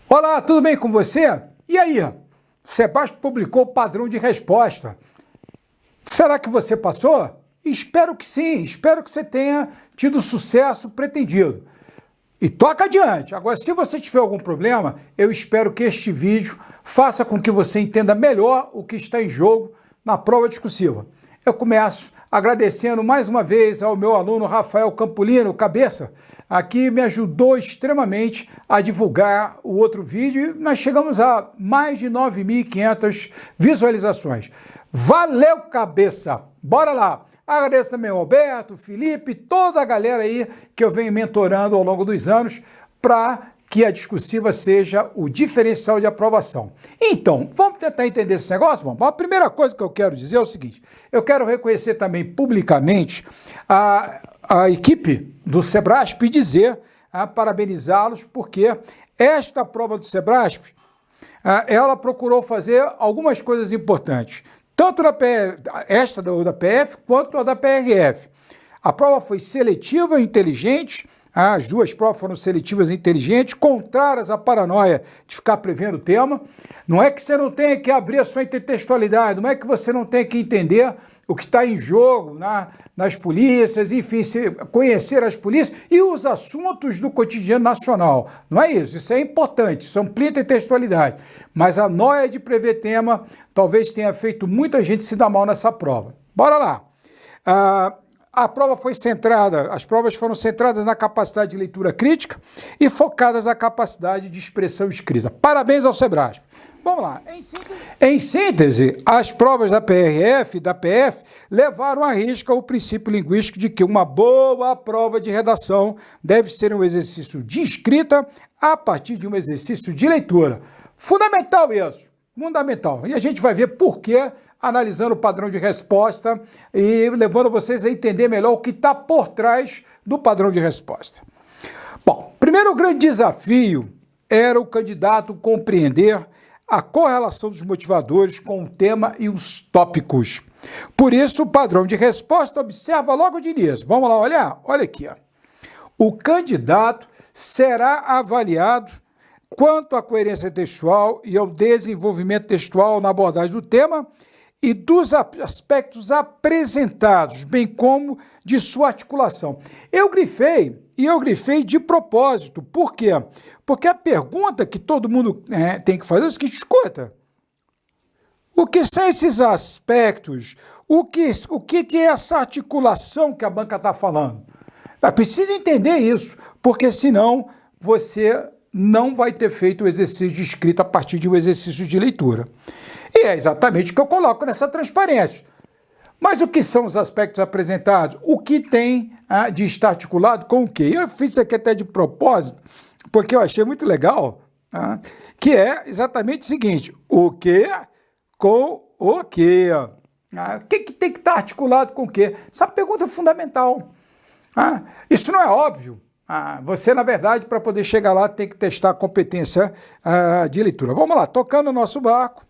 Olá, tudo bem com você? E aí? O Sebastião publicou o padrão de resposta. Será que você passou? Espero que sim, espero que você tenha tido o sucesso pretendido. E toca adiante. Agora, se você tiver algum problema, eu espero que este vídeo faça com que você entenda melhor o que está em jogo na prova discursiva. Eu começo agradecendo mais uma vez ao meu aluno Rafael Campolino, Cabeça, que me ajudou extremamente a divulgar o outro vídeo. Nós chegamos a mais de 9.500 visualizações. Valeu, Cabeça! Bora lá! Agradeço também ao Alberto, Felipe, toda a galera aí que eu venho mentorando ao longo dos anos para que a discursiva seja o diferencial de aprovação. Então, vamos tentar entender esse negócio? Vamos. A primeira coisa que eu quero dizer é o seguinte: eu quero reconhecer também publicamente a equipe do Sebrasp e dizer, parabenizá-los, porque esta prova do Sebrasp, ela procurou fazer algumas coisas importantes, tanto esta da PF quanto a da PRF. A prova foi seletiva e inteligente. As duas provas foram seletivas e inteligentes, contrárias à paranoia de ficar prevendo o tema. Não é que você não tenha que abrir a sua intertextualidade, não é que você não tenha que entender o que está em jogo nas polícias, enfim, conhecer as polícias e os assuntos do cotidiano nacional. Não é isso, isso é importante, isso amplia a intertextualidade. Mas a noia de prever tema talvez tenha feito muita gente se dar mal nessa prova. Bora lá. A prova foi centrada, as provas foram centradas na capacidade de leitura crítica e focadas na capacidade de expressão escrita. Parabéns ao Sebrasp. Vamos lá. Em síntese, as provas da PRF e da PF levaram à risca o princípio linguístico de que uma boa prova de redação deve ser um exercício de escrita a partir de um exercício de leitura. Fundamental isso. Fundamental. E a gente vai ver por quê, analisando o padrão de resposta e levando vocês a entender melhor o que está por trás do padrão de resposta. Bom, primeiro grande desafio era o candidato compreender a correlação dos motivadores com o tema e os tópicos. Por isso, o padrão de resposta observa logo de início. Vamos lá olhar? Olha aqui. Ó. O candidato será avaliado quanto à coerência textual e ao desenvolvimento textual na abordagem do tema e dos aspectos apresentados, bem como de sua articulação. Eu grifei de propósito. Por quê? Porque a pergunta que todo mundo tem que fazer é o seguinte: escuta, o que são esses aspectos? O que é essa articulação que a banca está falando? Precisa entender isso, porque senão você não vai ter feito o exercício de escrita a partir de um exercício de leitura. E é exatamente o que eu coloco nessa transparência. Mas o que são os aspectos apresentados? O que tem de estar articulado com o quê? Eu fiz isso aqui até de propósito, porque eu achei muito legal, que é exatamente o seguinte: o que com o quê? O que tem que estar articulado com o quê? Essa pergunta é fundamental. Isso não é óbvio. Você, na verdade, para poder chegar lá, tem que testar a competência de leitura. Vamos lá, tocando o nosso barco.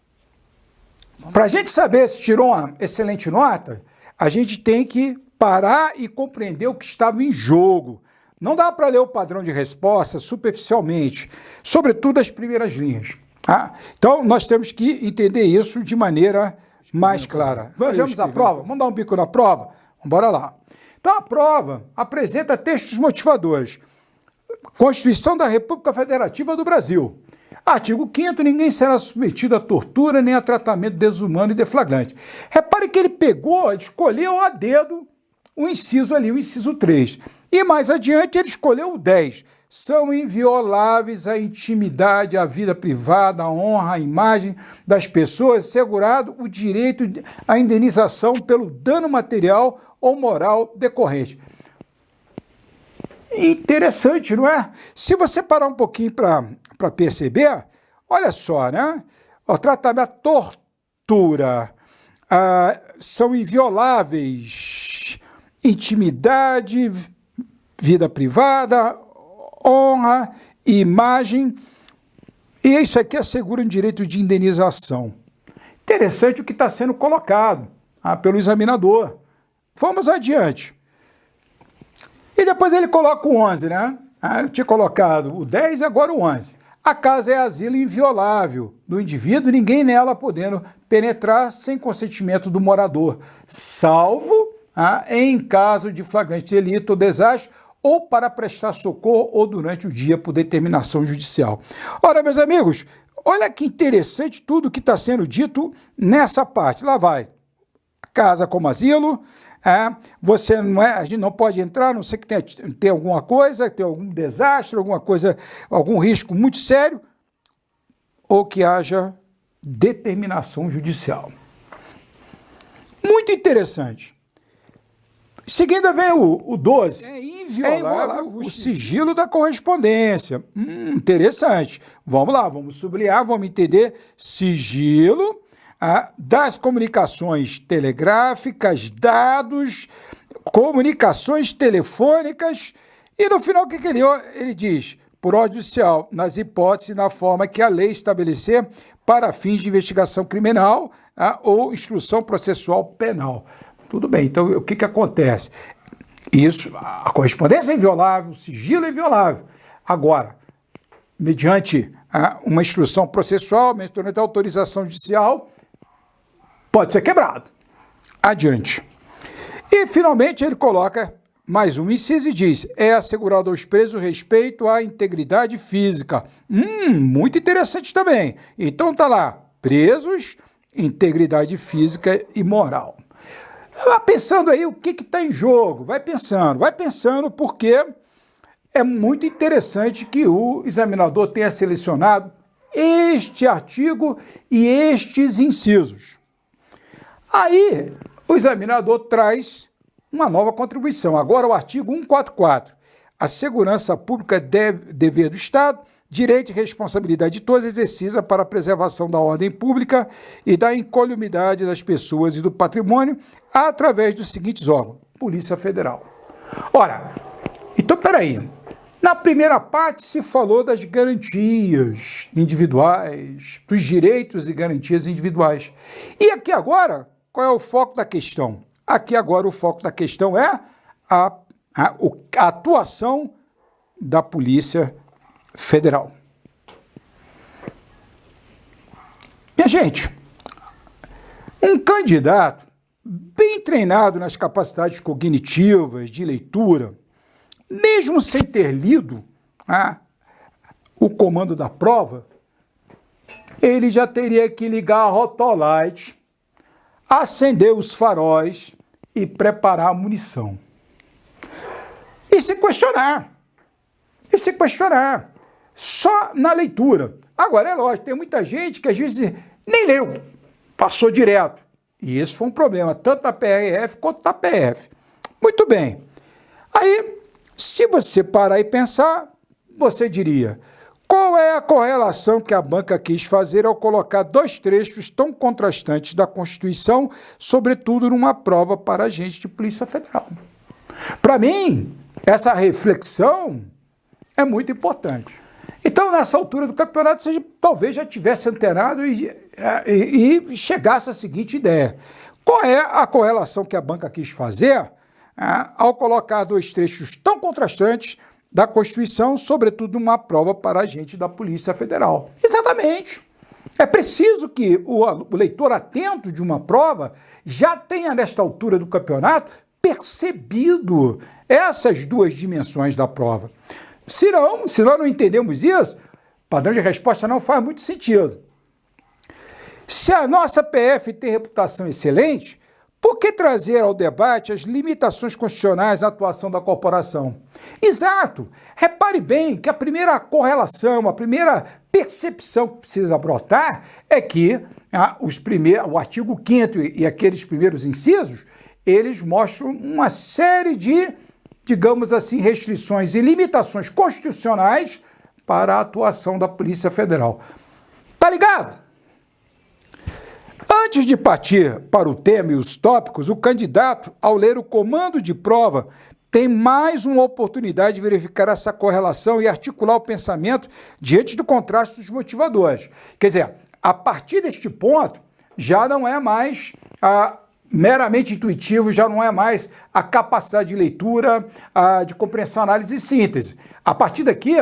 Para a gente saber se tirou uma excelente nota, a gente tem que parar e compreender o que estava em jogo. Não dá para ler o padrão de resposta superficialmente, sobretudo as primeiras linhas. Então, nós temos que entender isso de maneira mais clara. Vamos à prova? Vamos dar um bico na prova? Bora lá. Então, a prova apresenta textos motivadores. Constituição da República Federativa do Brasil. Artigo 5º, ninguém será submetido a tortura nem a tratamento desumano e deflagrante. Repare que ele escolheu a dedo o inciso ali, o inciso 3. E mais adiante ele escolheu o 10. São invioláveis a intimidade, a vida privada, a honra, a imagem das pessoas, assegurado o direito à indenização pelo dano material ou moral decorrente. Interessante, não é? Se você parar um pouquinho para perceber, olha só, né? O tratamento, a tortura, são invioláveis, intimidade, vida privada, honra, imagem, e isso aqui assegura um direito de indenização. Interessante o que está sendo colocado. pelo examinador. Vamos adiante. E depois ele coloca o 11, né? Eu tinha colocado o 10 e agora o 11. A casa é asilo inviolável do indivíduo, ninguém nela podendo penetrar sem consentimento do morador, salvo em caso de flagrante delito ou desastre, ou para prestar socorro ou durante o dia por determinação judicial. Ora, meus amigos, olha que interessante tudo que está sendo dito nessa parte. Lá vai. Casa como asilo, você não a gente não pode entrar, a não ser que tenha alguma coisa, tenha algum desastre, alguma coisa, algum risco muito sério, ou que haja determinação judicial. Muito interessante. Em seguida vem o 12. É inviolável o sigilo da correspondência. Interessante. Vamos lá, vamos sublinhar, vamos entender. Sigilo das comunicações telegráficas, dados, comunicações telefônicas, e no final o que ele diz? Por ordem judicial, nas hipóteses e na forma que a lei estabelecer para fins de investigação criminal ou instrução processual penal. Tudo bem, então o que acontece? Isso, a correspondência é inviolável, o sigilo é inviolável. Agora, mediante uma instrução processual, mediante a autorização judicial, pode ser quebrado. Adiante. E, finalmente, ele coloca mais um inciso e diz: é assegurado aos presos o respeito à integridade física. Muito interessante também. Então, tá lá, presos, integridade física e moral. Vai pensando aí o que está em jogo. Vai pensando, porque é muito interessante que o examinador tenha selecionado este artigo e estes incisos. Aí, o examinador traz uma nova contribuição. Agora, o artigo 144. A segurança pública é dever do Estado, direito e responsabilidade de todos exercida para a preservação da ordem pública e da incolumidade das pessoas e do patrimônio através dos seguintes órgãos. Polícia Federal. Ora, então, peraí. Na primeira parte se falou das garantias individuais, dos direitos e garantias individuais. E aqui agora, qual é o foco da questão? Aqui agora o foco da questão é a atuação da Polícia Federal. Minha gente, um candidato bem treinado nas capacidades cognitivas de leitura, mesmo sem ter lido o comando da prova, ele já teria que ligar a rotolight, acender os faróis e preparar a munição. E se questionar. Só na leitura. Agora, é lógico, tem muita gente que às vezes nem leu, passou direto. E esse foi um problema, tanto da PRF quanto da PF. Muito bem. Aí, se você parar e pensar, você diria: qual é a correlação que a banca quis fazer ao colocar dois trechos tão contrastantes da Constituição, sobretudo numa prova para agente de Polícia Federal? Para mim, essa reflexão é muito importante. Então, nessa altura do campeonato, você talvez já tivesse antenado e chegasse à seguinte ideia: qual é a correlação que a banca quis fazer ao colocar dois trechos tão contrastantes da Constituição, sobretudo numa prova para agente da Polícia Federal? Exatamente. É preciso que o leitor atento de uma prova já tenha, nesta altura do campeonato, percebido essas duas dimensões da prova. Se nós não entendemos isso, o padrão de resposta não faz muito sentido. Se a nossa PF tem reputação excelente, por que trazer ao debate as limitações constitucionais à atuação da corporação? Exato. Repare bem que a primeira correlação, a primeira percepção que precisa brotar é que o artigo 5º e aqueles primeiros incisos, eles mostram uma série de, digamos assim, restrições e limitações constitucionais para a atuação da Polícia Federal. Tá ligado? Antes de partir para o tema e os tópicos, o candidato, ao ler o comando de prova, tem mais uma oportunidade de verificar essa correlação e articular o pensamento diante do contraste dos motivadores. Quer dizer, a partir deste ponto, já não é mais meramente intuitivo já não é mais a capacidade de leitura, de compreensão, análise e síntese. A partir daqui,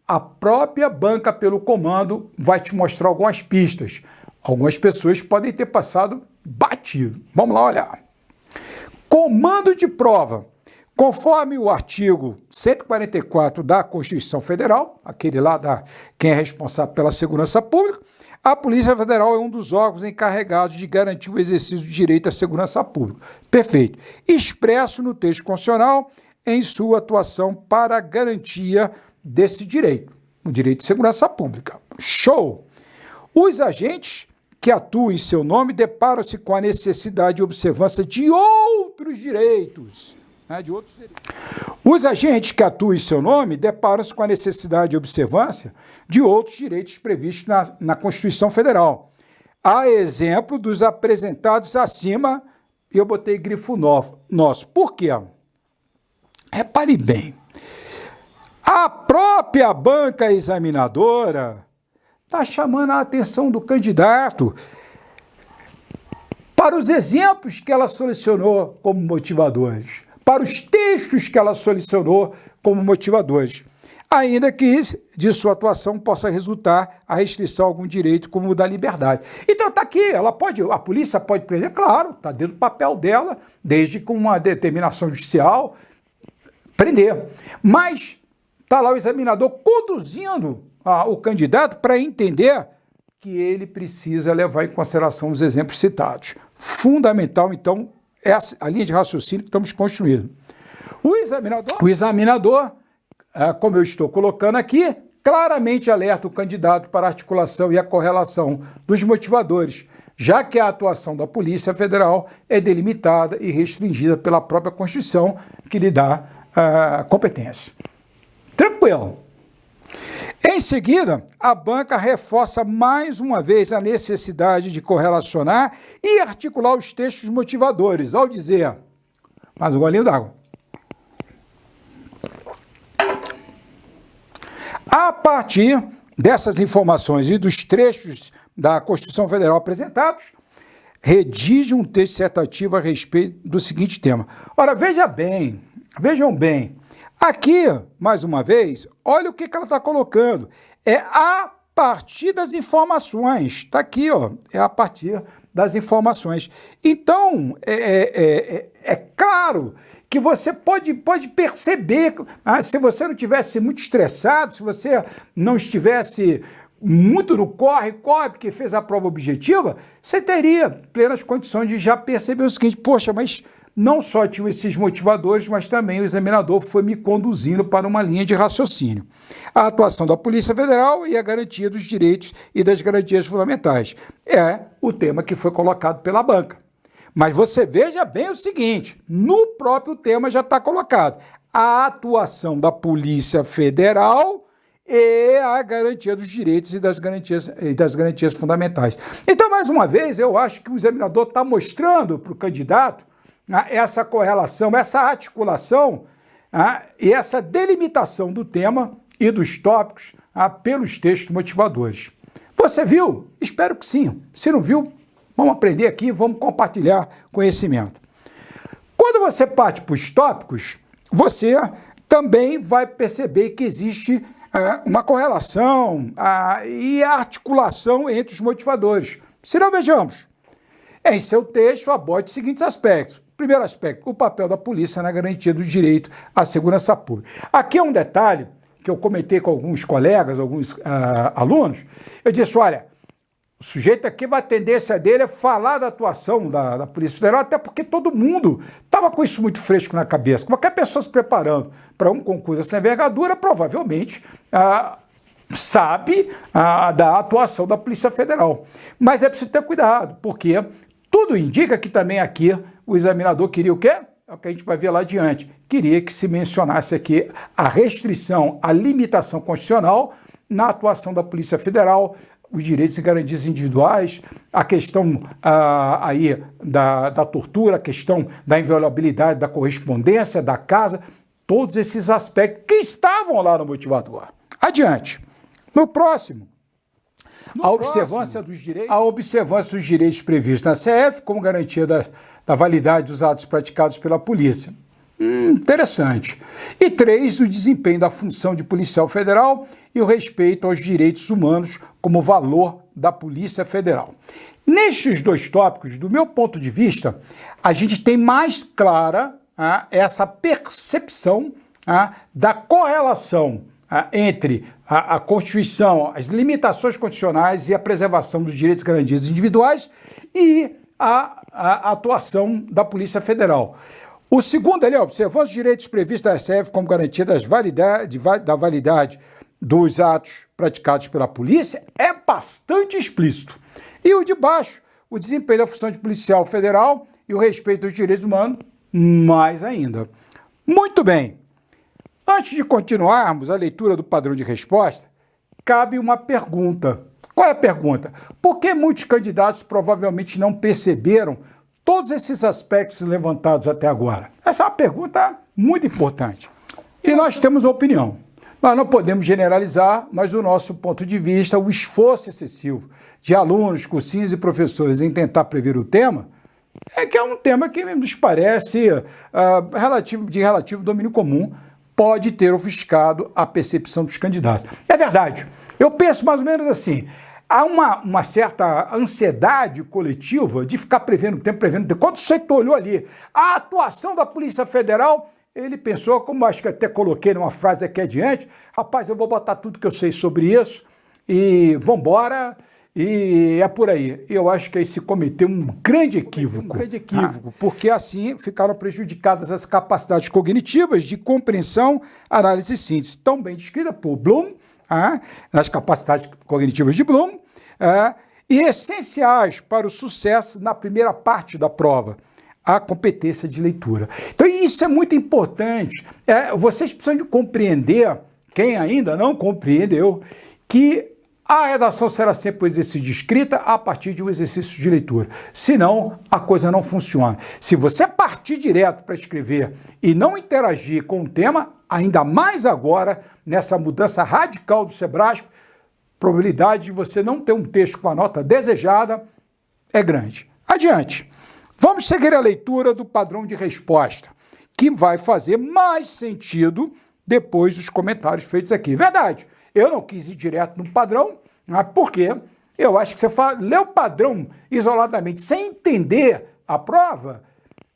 a própria banca pelo comando vai te mostrar algumas pistas. Algumas pessoas podem ter passado batido. Vamos lá olhar. Comando de prova. Conforme o artigo 144 da Constituição Federal, aquele lá quem é responsável pela segurança pública, a Polícia Federal é um dos órgãos encarregados de garantir o exercício do direito à segurança pública. Perfeito. Expresso no texto constitucional em sua atuação para a garantia desse direito, o direito de segurança pública. Show! Os agentes que atuam em seu nome deparam-se com a necessidade de observância de outros direitos. Os agentes que atuam em seu nome deparam-se com a necessidade de observância de outros direitos previstos na Constituição Federal. A exemplo dos apresentados acima, eu botei grifo nosso. Por quê? Repare bem, a própria banca examinadora está chamando a atenção do candidato para os exemplos que ela selecionou como motivadores, para os textos que ela selecionou como motivadores, ainda que de sua atuação possa resultar a restrição a algum direito, como o da liberdade. Então está aqui, a polícia pode prender, claro, está dentro do papel dela, desde com uma determinação judicial, prender. Mas está lá o examinador conduzindo o candidato para entender que ele precisa levar em consideração os exemplos citados. Fundamental, então, essa a linha de raciocínio que estamos construindo. O examinador, como eu estou colocando aqui, claramente alerta o candidato para a articulação e a correlação dos motivadores, já que a atuação da Polícia Federal é delimitada e restringida pela própria Constituição, que lhe dá competência. Tranquilo. Em seguida, a banca reforça mais uma vez a necessidade de correlacionar e articular os textos motivadores, ao dizer, mais um golinho d'água. A partir dessas informações e dos trechos da Constituição Federal apresentados, redige um texto dissertativo a respeito do seguinte tema. Ora, vejam bem, aqui, mais uma vez, olha o que ela está colocando. É a partir das informações. Está aqui, ó, é a partir das informações. Então, é claro que você pode perceber, se você não estivesse muito estressado, se você não estivesse muito no corre, porque fez a prova objetiva, você teria plenas condições de já perceber o seguinte, poxa, mas não só tinham esses motivadores, mas também o examinador foi me conduzindo para uma linha de raciocínio. A atuação da Polícia Federal e a garantia dos direitos e das garantias fundamentais. É o tema que foi colocado pela banca. Mas você veja bem o seguinte, no próprio tema já está colocado. A atuação da Polícia Federal e a garantia dos direitos e das garantias fundamentais. Então, mais uma vez, eu acho que o examinador está mostrando para o candidato essa correlação, essa articulação e essa delimitação do tema e dos tópicos pelos textos motivadores. Você viu? Espero que sim. Se não viu, vamos aprender aqui, vamos compartilhar conhecimento. Quando você parte para os tópicos, você também vai perceber que existe uma correlação e articulação entre os motivadores. Se não, vejamos. Em seu texto, aborde os seguintes aspectos. Primeiro aspecto, o papel da polícia na garantia do direito à segurança pública. Aqui é um detalhe que eu comentei com alguns colegas, alguns alunos. Eu disse, olha, o sujeito aqui, a tendência dele é falar da atuação da Polícia Federal, até porque todo mundo estava com isso muito fresco na cabeça. Qualquer pessoa se preparando para um concurso dessa envergadura, provavelmente sabe da atuação da Polícia Federal. Mas é preciso ter cuidado, porque tudo indica que também aqui o examinador queria o quê? É o que a gente vai ver lá adiante. Queria que se mencionasse aqui a restrição, a limitação constitucional na atuação da Polícia Federal, os direitos e garantias individuais, a questão aí da tortura, a questão da inviolabilidade da correspondência, da casa, todos esses aspectos que estavam lá no motivador. Adiante. No próximo, a observância dos direitos previstos na CF como garantia da validade dos atos praticados pela polícia. Interessante. E 3, o desempenho da função de policial federal e o respeito aos direitos humanos como valor da Polícia Federal. Nestes 2 tópicos, do meu ponto de vista, a gente tem mais clara essa percepção da correlação entre a Constituição, as limitações constitucionais e a preservação dos direitos e garantias individuais e a atuação da Polícia Federal. O segundo ali, observando os direitos previstos da SF como garantia da validade dos atos praticados pela polícia, é bastante explícito. E o de baixo, o desempenho da função de policial federal e o respeito aos direitos humanos, mais ainda. Muito bem. Antes de continuarmos a leitura do padrão de resposta, cabe uma pergunta. Qual é a pergunta? Por que muitos candidatos provavelmente não perceberam todos esses aspectos levantados até agora? Essa é uma pergunta muito importante. E nós temos opinião. Nós não podemos generalizar, mas do nosso ponto de vista, o esforço excessivo de alunos, cursinhos e professores em tentar prever o tema é um tema que nos parece de relativo domínio comum, pode ter ofuscado a percepção dos candidatos. É verdade. Eu penso mais ou menos assim. Há uma certa ansiedade coletiva de ficar prevendo o tempo. Quando o sujeito olhou ali a atuação da Polícia Federal, ele pensou, como acho que até coloquei numa frase aqui adiante, rapaz, eu vou botar tudo que eu sei sobre isso e vambora, e é por aí. Eu acho que aí se cometeu um grande equívoco. Porque assim ficaram prejudicadas as capacidades cognitivas de compreensão, análise e síntese, tão bem descrita por Bloom, nas capacidades cognitivas de Bloom, e essenciais para o sucesso na primeira parte da prova, a competência de leitura. Então isso é muito importante. Vocês precisam de compreender, quem ainda não compreendeu, que a redação será sempre um exercício de escrita a partir de um exercício de leitura. Senão, a coisa não funciona. Se você partir direto para escrever e não interagir com o tema, ainda mais agora, nessa mudança radical do Sebrasp, a probabilidade de você não ter um texto com a nota desejada é grande. Adiante. Vamos seguir a leitura do padrão de resposta, que vai fazer mais sentido depois dos comentários feitos aqui. Verdade, eu não quis ir direto no padrão, porque eu acho que você ler o padrão isoladamente sem entender a prova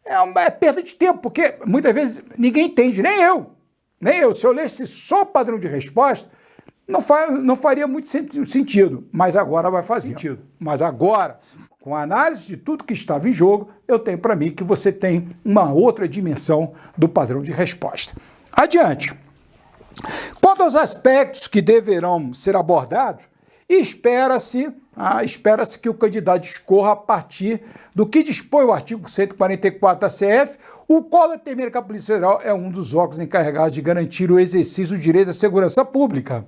é perda de tempo, porque muitas vezes ninguém entende, nem eu. Se eu lesse só o padrão de resposta, não faria muito sentido, mas agora vai fazer sentido. Mas agora, com a análise de tudo que estava em jogo, eu tenho para mim que você tem uma outra dimensão do padrão de resposta. Adiante. Quanto aos aspectos que deverão ser abordados, espera-se que o candidato escorra a partir do que dispõe o artigo 144 da CF, o qual determina que a Polícia Federal é um dos órgãos encarregados de garantir o exercício do direito à segurança pública.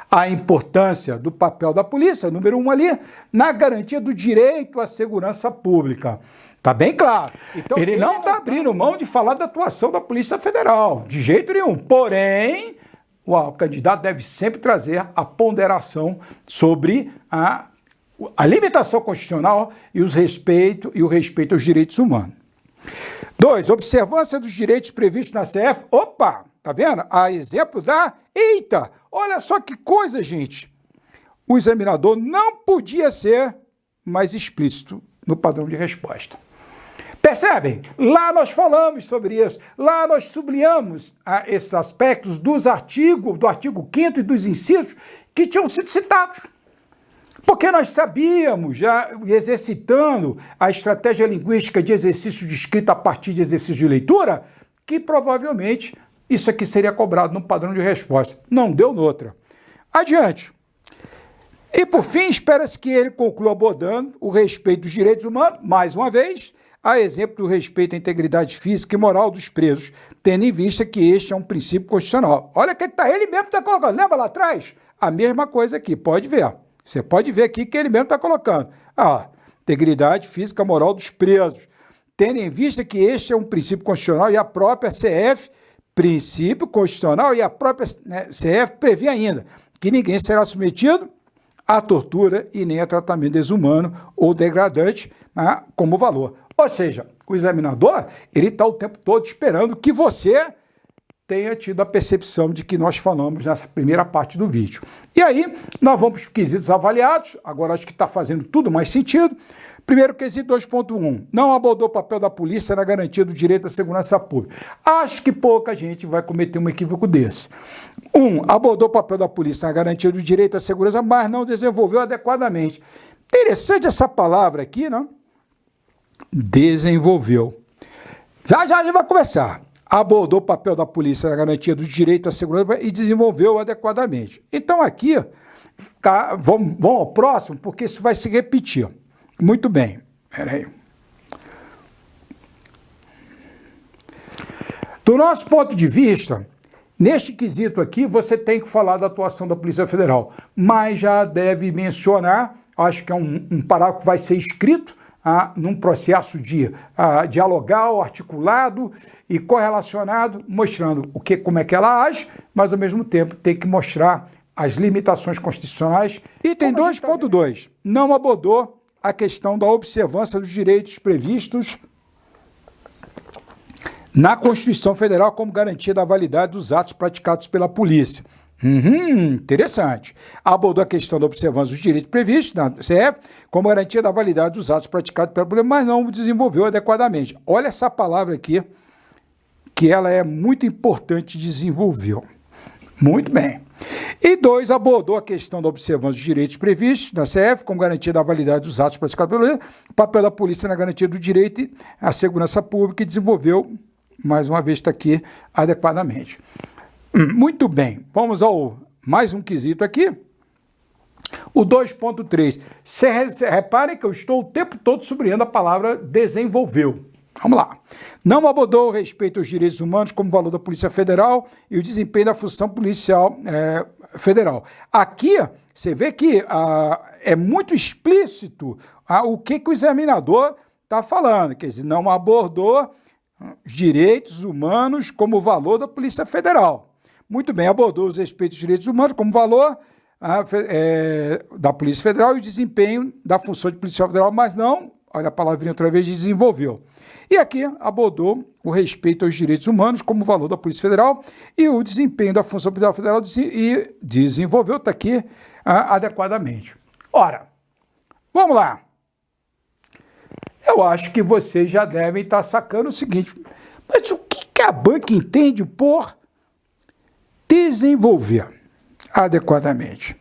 A importância do papel da polícia, número 1 ali, na garantia do direito à segurança pública. Está bem claro. Então, ele não está abrindo mão de falar da atuação da Polícia Federal, de jeito nenhum. Porém, o candidato deve sempre trazer a ponderação sobre a limitação constitucional e o respeito aos direitos humanos. 2. Observância dos direitos previstos na CF. Opa, tá vendo? A exemplo da... Eita, olha só que coisa, gente. O examinador não podia ser mais explícito no padrão de resposta. Percebem? Lá nós falamos sobre isso. Lá nós sublinhamos esses aspectos do artigo 5º e dos incisos que tinham sido citados. Porque nós sabíamos, já exercitando a estratégia linguística de exercício de escrita a partir de exercício de leitura, que provavelmente isso aqui seria cobrado no padrão de resposta. Não deu noutra. Adiante. E, por fim, espera-se que ele conclua abordando o respeito dos direitos humanos, mais uma vez, a exemplo do respeito à integridade física e moral dos presos, tendo em vista que este é um princípio constitucional. Olha que ele mesmo está colocando. Lembra lá atrás? A mesma coisa aqui, pode ver. Você pode ver aqui que ele mesmo está colocando. Integridade física e moral dos presos, tendo em vista que este é um princípio constitucional e a própria CF, princípio constitucional, e a própria CF prevê ainda que ninguém será submetido a tortura e nem a tratamento desumano ou degradante, né, como valor. Ou seja, o examinador ele está o tempo todo esperando que você tenha tido a percepção de que nós falamos nessa primeira parte do vídeo. E aí, nós vamos para os quesitos avaliados, agora acho que está fazendo tudo mais sentido. Primeiro quesito 2.1, não abordou o papel da polícia na garantia do direito à segurança pública. Acho que pouca gente vai cometer um equívoco desse. 1. Abordou o papel da polícia na garantia do direito à segurança, mas não desenvolveu adequadamente. Interessante essa palavra aqui, não? Desenvolveu. Já a gente vai começar. Abordou o papel da polícia na garantia do direito à segurança e desenvolveu adequadamente. Então aqui, vamos ao próximo, porque isso vai se repetir. Muito bem. Peraí. Do nosso ponto de vista, neste quesito aqui, você tem que falar da atuação da Polícia Federal, mas já deve mencionar, acho que é um parágrafo que vai ser escrito, num processo de dialogal, articulado e correlacionado, mostrando como é que ela age, mas ao mesmo tempo tem que mostrar as limitações constitucionais. Item 2.2, não abordou a questão da observância dos direitos previstos na Constituição Federal como garantia da validade dos atos praticados pela polícia. Interessante. Abordou a questão da observância dos direitos previstos na CF como garantia da validade dos atos praticados pela polícia, mas não o desenvolveu adequadamente. Olha essa palavra aqui, que ela é muito importante, desenvolveu. Muito bem. E 2, abordou a questão da observância dos direitos previstos na CF como garantia da validade dos atos praticados pela polícia, o papel da polícia na garantia do direito à segurança pública e desenvolveu, mais uma vez está aqui, adequadamente. Muito bem, vamos ao mais um quesito aqui. O 2.3. Reparem que eu estou o tempo todo sublinhando a palavra desenvolveu. Vamos lá. Não abordou o respeito aos direitos humanos como valor da Polícia Federal e o desempenho da função policial federal. Aqui, você vê que é muito explícito o que o examinador está falando. Quer dizer, não abordou os direitos humanos como valor da Polícia Federal. Muito bem, abordou os respeitos dos direitos humanos como valor da Polícia Federal e o desempenho da função de policial federal, mas não, olha a palavrinha outra vez, desenvolveu. E aqui abordou o respeito aos direitos humanos como valor da Polícia Federal e o desempenho da função policial federal e desenvolveu, está aqui adequadamente. Ora, vamos lá. Eu acho que vocês já devem estar sacando o seguinte, mas o que a banca entende por desenvolver adequadamente?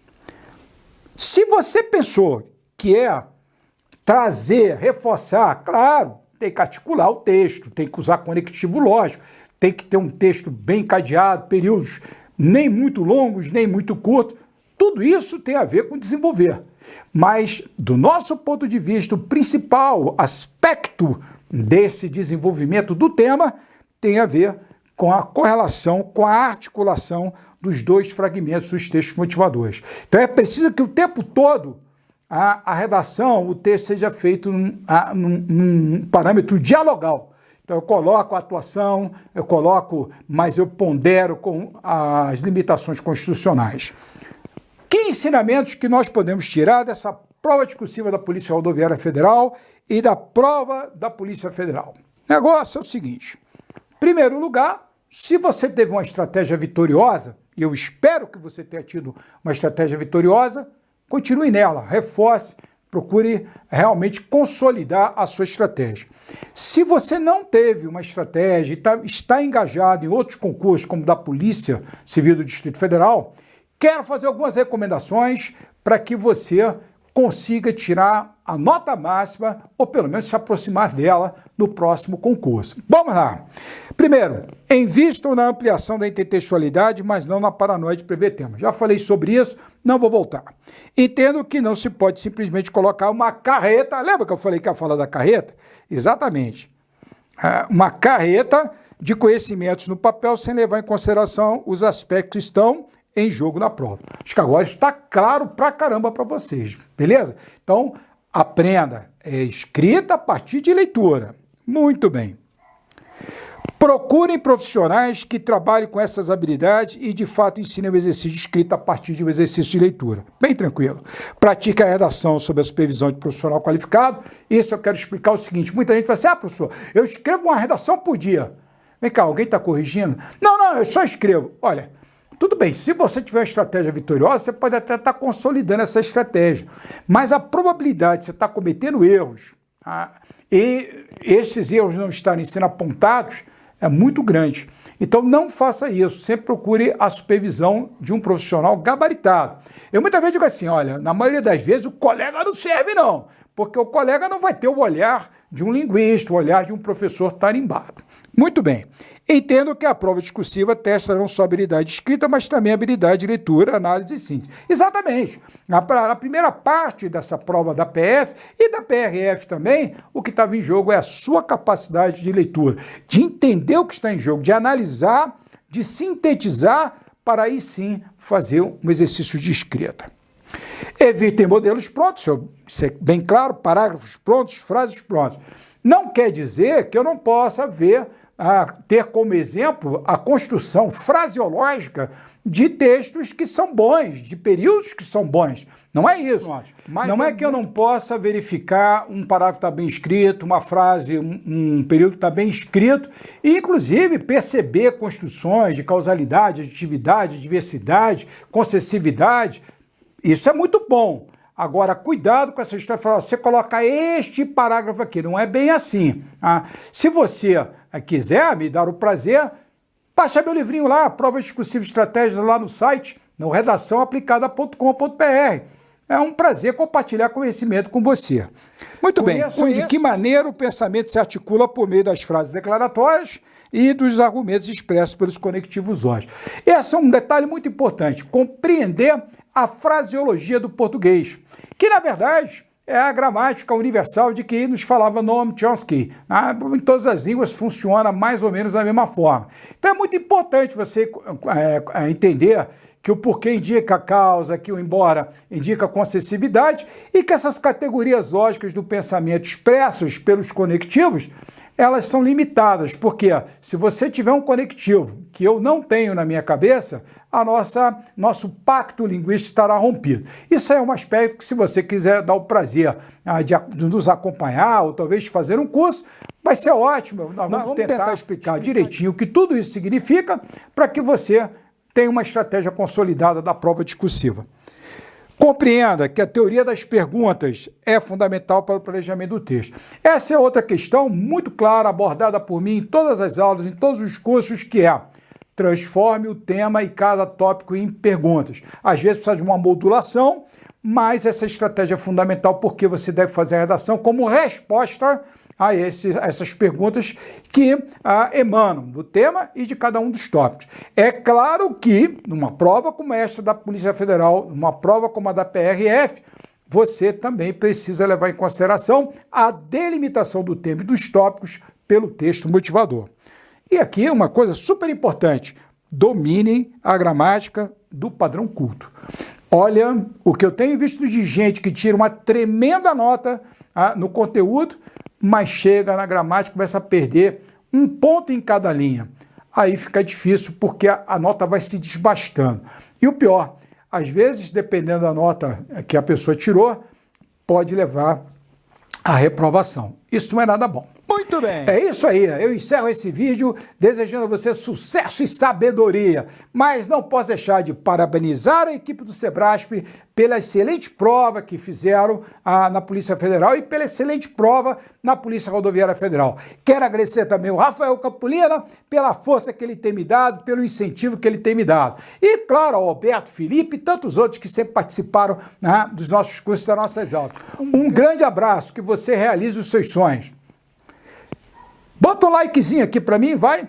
Se você pensou que é trazer, reforçar, claro, tem que articular o texto, tem que usar conectivo lógico, tem que ter um texto bem cadeado, períodos nem muito longos, nem muito curtos, tudo isso tem a ver com desenvolver. Mas, do nosso ponto de vista, o principal aspecto desse desenvolvimento do tema tem a ver com a correlação, com a articulação dos dois fragmentos dos textos motivadores. Então é preciso que o tempo todo a redação, o texto seja feito num parâmetro dialogal. Então eu coloco a atuação, mas eu pondero com as limitações constitucionais. Que ensinamentos que nós podemos tirar dessa prova discursiva da Polícia Rodoviária Federal e da prova da Polícia Federal? O negócio é o seguinte. Em primeiro lugar, se você teve uma estratégia vitoriosa, e eu espero que você tenha tido uma estratégia vitoriosa, continue nela, reforce, procure realmente consolidar a sua estratégia. Se você não teve uma estratégia e está engajado em outros concursos, como da Polícia Civil do Distrito Federal, quero fazer algumas recomendações para que você consiga tirar a nota máxima ou pelo menos se aproximar dela no próximo concurso. Vamos lá. Primeiro, invistam na ampliação da intertextualidade, mas não na paranoia de prever temas. Já falei sobre isso, não vou voltar. Entendo que não se pode simplesmente colocar uma carreta, lembra que eu falei que ia falar da carreta? Exatamente. Uma carreta de conhecimentos no papel sem levar em consideração os aspectos que estão em jogo na prova. Acho que agora está claro pra caramba para vocês, beleza? Então, aprenda. É escrita a partir de leitura. Muito bem. Procurem profissionais que trabalhem com essas habilidades e, de fato, ensinem o exercício de escrita a partir de um exercício de leitura. Bem tranquilo. Pratique a redação sob a supervisão de profissional qualificado. Isso eu quero explicar o seguinte. Muita gente fala assim, professor, eu escrevo uma redação por dia. Vem cá, alguém está corrigindo? Não, eu só escrevo. Olha, tudo bem, se você tiver uma estratégia vitoriosa, você pode até estar consolidando essa estratégia. Mas a probabilidade de você estar cometendo erros e esses erros não estarem sendo apontados é muito grande. Então não faça isso, sempre procure a supervisão de um profissional gabaritado. Eu muitas vezes digo assim, olha, na maioria das vezes o colega não serve não, porque o colega não vai ter o olhar de um linguista, o olhar de um professor tarimbado. Muito bem. Entendo que a prova discursiva testa não só a habilidade de escrita, mas também a habilidade de leitura, análise e síntese. Exatamente. Na primeira parte dessa prova da PF e da PRF também, o que estava em jogo é a sua capacidade de leitura, de entender o que está em jogo, de analisar, de sintetizar, para aí sim fazer um exercício de escrita. Evitem modelos prontos, isso é bem claro, parágrafos prontos, frases prontas. Não quer dizer que eu não possa ter como exemplo a construção fraseológica de textos que são bons, de períodos que são bons. Não é isso. Mas não é que eu não possa verificar um parágrafo está bem escrito, uma frase, um período está bem escrito, e inclusive perceber construções de causalidade, aditividade, diversidade, concessividade. Isso é muito bom. Agora, cuidado com essa história, você coloca este parágrafo aqui, não é bem assim. Se você quiser me dar o prazer, baixa meu livrinho lá, Provas Discursivas e Estratégias lá no site, no redaçãoaplicada.com.br. É um prazer compartilhar conhecimento com você. Muito bem, de que maneira o pensamento se articula por meio das frases declaratórias e dos argumentos expressos pelos conectivos lógicos. Esse é um detalhe muito importante, compreender a fraseologia do português, que na verdade é a gramática universal de que nos falava Noam Chomsky. Em todas as línguas funciona mais ou menos da mesma forma. Então é muito importante você entender que o porquê indica a causa, que o embora indica a concessividade e que essas categorias lógicas do pensamento expressas pelos conectivos, elas são limitadas, porque se você tiver um conectivo que eu não tenho na minha cabeça, nosso pacto linguístico estará rompido. Isso é um aspecto que, se você quiser dar o prazer de nos acompanhar ou talvez fazer um curso, vai ser ótimo. Nós vamos tentar explicar direitinho o que tudo isso significa para que você tenha uma estratégia consolidada da prova discursiva. Compreenda que a teoria das perguntas é fundamental para o planejamento do texto. Essa é outra questão muito clara, abordada por mim em todas as aulas, em todos os cursos, que é: transforme o tema e cada tópico em perguntas. Às vezes precisa de uma modulação, mas essa estratégia é fundamental porque você deve fazer a redação como resposta a essas perguntas que emanam do tema e de cada um dos tópicos. É claro que, numa prova como esta da Polícia Federal, numa prova como a da PRF, você também precisa levar em consideração a delimitação do tema e dos tópicos pelo texto motivador. E aqui uma coisa super importante: dominem a gramática do padrão culto. Olha, o que eu tenho visto de gente que tira uma tremenda nota no conteúdo, mas chega na gramática e começa a perder um ponto em cada linha. Aí fica difícil porque a nota vai se desbastando. E o pior, às vezes, dependendo da nota que a pessoa tirou, pode levar à reprovação. Isso não é nada bom. Muito bem. É isso aí. Eu encerro esse vídeo desejando a você sucesso e sabedoria. Mas não posso deixar de parabenizar a equipe do Sebrasp pela excelente prova que fizeram na Polícia Federal e pela excelente prova na Polícia Rodoviária Federal. Quero agradecer também o Rafael Capolina pela força que ele tem me dado, pelo incentivo que ele tem me dado. E, claro, ao Alberto Felipe e tantos outros que sempre participaram dos nossos cursos, das nossas aulas. Um grande abraço, que você realize os seus sonhos. Bota um likezinho aqui para mim, vai.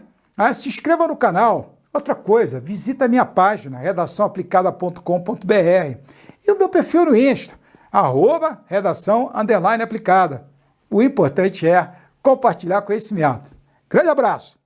Se inscreva no canal. Outra coisa, visita a minha página, redaçãoaplicada.com.br. E o meu perfil no Insta, @redação_aplicada. O importante é compartilhar conhecimento. Grande abraço!